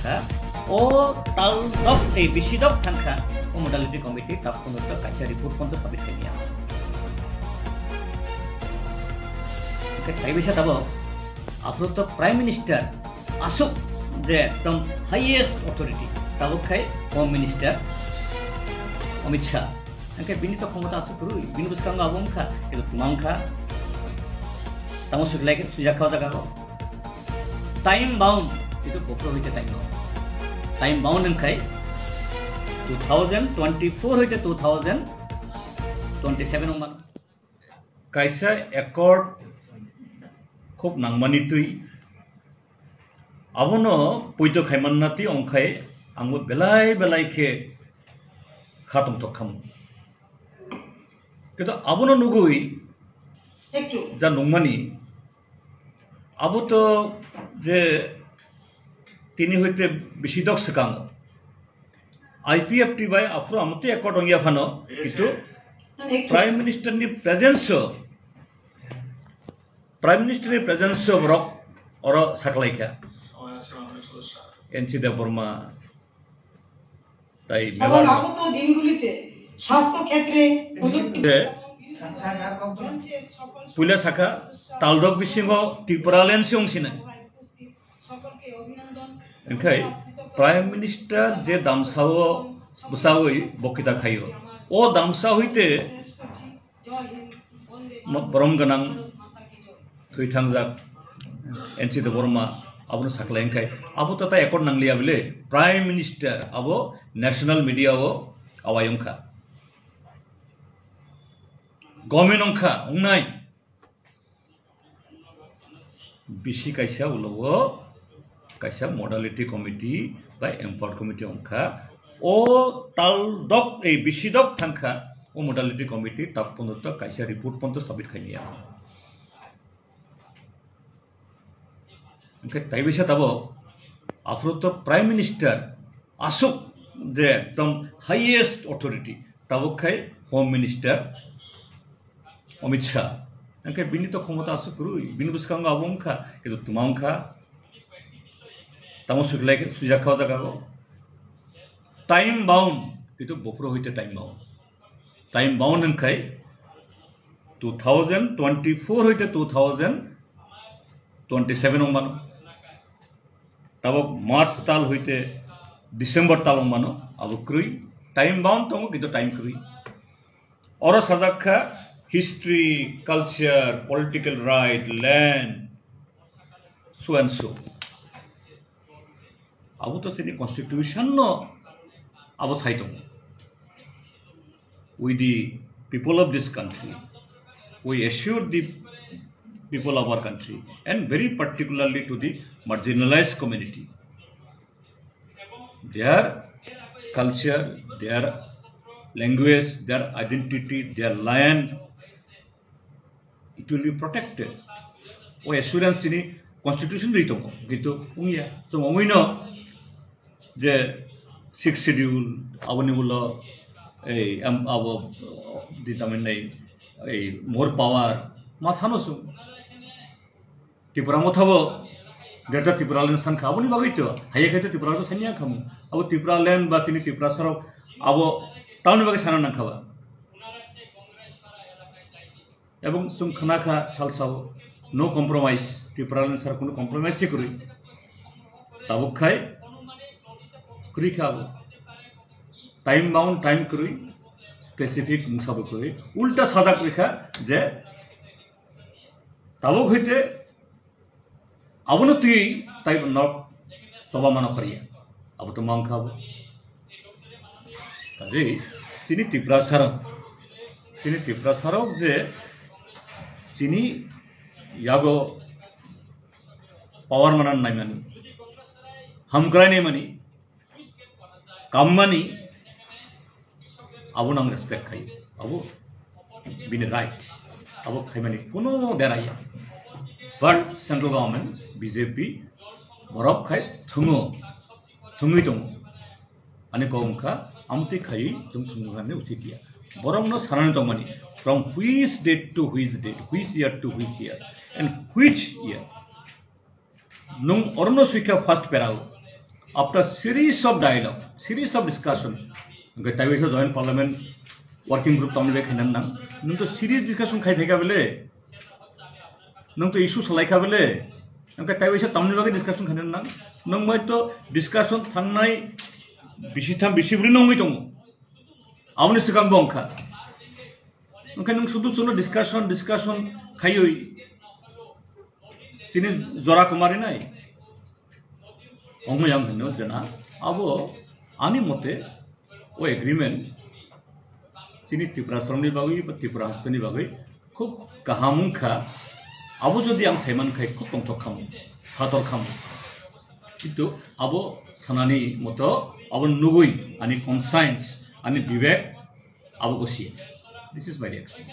tangka o tal dok bisi dok tangka o modality committee tap punut kaisa report ponto sabit kenia bisa tabo apro to prime minister asuk je ekdom highest authority tabo khai home minister Amit Shah angke bini to khomota asuk rui bini buskang abong kha itu tumang kha tamo suklai ke suja khawa jaga ko time bound itu bokro hoite time bound angkai 2024 hoite 2027 oman kaisa accord খুব নাংমানি তুই abono poito khaimanati ongkhai angbo belai khe khatom tokham কিন্তু abono nugui যা নংমানি আবু তো যে তিনি হইতে বেশি দক সেকাং আইপিএফটি বাই আফ্রো আমতে একট অঙ্গিয়া ফানো কিন্তু প্রাইম মিনিস্টার নি প্রেজেন্স রক অর সাকলাইখা এনসি দেববর্মা তাই এবং আগত দিনগুলিতে স্বাস্থ্য ক্ষেত্রে প্রযুক্তি পুইলা শাখা তালদক বিসিং ত্রিপুরালেন সিংসিনা ओंखाय प्राइम मिनिस्टर जे दामसाव बुसावै बकिता खायो ओ दामसा होइते बरम गनां थैथांजाक एनसि देबबर्मा आबनो साकलाय ओंखाय आबो तता एकर्ड नांलिया बिले प्राइम मिनिस्टर आबो नेशनल मीडिया ओ आवायंखा गवर्नमेंट अंखा उंनाय बिसि कायसा उलवो kaisa modality committee by empowered committee ongkha o tal dok bisi dok thangkha o modality committee tap ponto kaisa report ponto submit khainia ओंखाय tai bisa tabo afro to prime minister asuk je ekdom highest authority tabo khai home minister Amit Shah ओंखाय bini to khomota asuk rui bini buskang abongkha kitu tumangkha tamo suklai ke suja khawa jaga ko time bound itu bokro hoite time bound angkai 2024 hoite 2027 ongmano tabo march tal hoite december tal ongmano abu krui time bound tongo kitu time krui oro sajakha history culture political right land so and so abu to sini constitution no abu saitong we the people of this country we assure the people of our country and very particularly to the marginalized community their culture their language their identity their land it will be protected we assurance sini constitution ritong gitu ungya so ngomino যে 6 schedule আবনি বলো এই আবো দিতামেন নাই এই মোর পাওয়ার মা সানসু ত্রিপুরা মথাবো যেটা ত্রিপুরালেন সান খাবনি বাগৈতো হাইয়া খাইতে ত্রিপুরাটো সানিয়া খামু আবো ত্রিপুরালেন বা সিনি ত্রিপুরা সরক আবো টাউন বাগে সানা না খাবা এবং সুম খানাখা সালসাও নো কম্প্রোমাইজ ত্রিপুরালেন সার কোনো কম্প্রোমাইজ করি তাবুক খাই kuri khabo time bound time kuri specific musabo kuri ulta sada kuri kha je tabo hoite abono tui tai not soba mano khariya abo to mang khabo kaje sini tipra sarok je sini yago power manan nai mani hamkrai nei mani Kamani, abu nang respect khai, abu been right, abu khai mani puno deraya. But central government BJP borok khai thungui tong, ane kaum kha amti khai jum thungan ne usitia. Borok no saran tong mani from which date to which date, which year to which year, and which year. Nung orno suika first perau. after series of dialogue, series of discussion, okay, Taiwan joint parliament working group tamni be khanan nang, nung to series discussion khai theka bele, nung to issue salai kha bele, nung Taiwan tamni be discussion khanan nang, nung mai to discussion thangnai bisitham bisibri nong ngi tong, amni sikang bongkha, nung nung sudu suno discussion khayoi, sini zora kumari nai. Yang hendak jana, abo ani mote, agreement, sini Tripura Asrami bagi, Tripura Hastani bagi, khub kahamun kha, abo jodi yang seman khai khub pongtok kamu, hator kamu. Itu abo sanani moto, abo nugui, ani conscience, ani bibek, abo kosi. This is my reaction.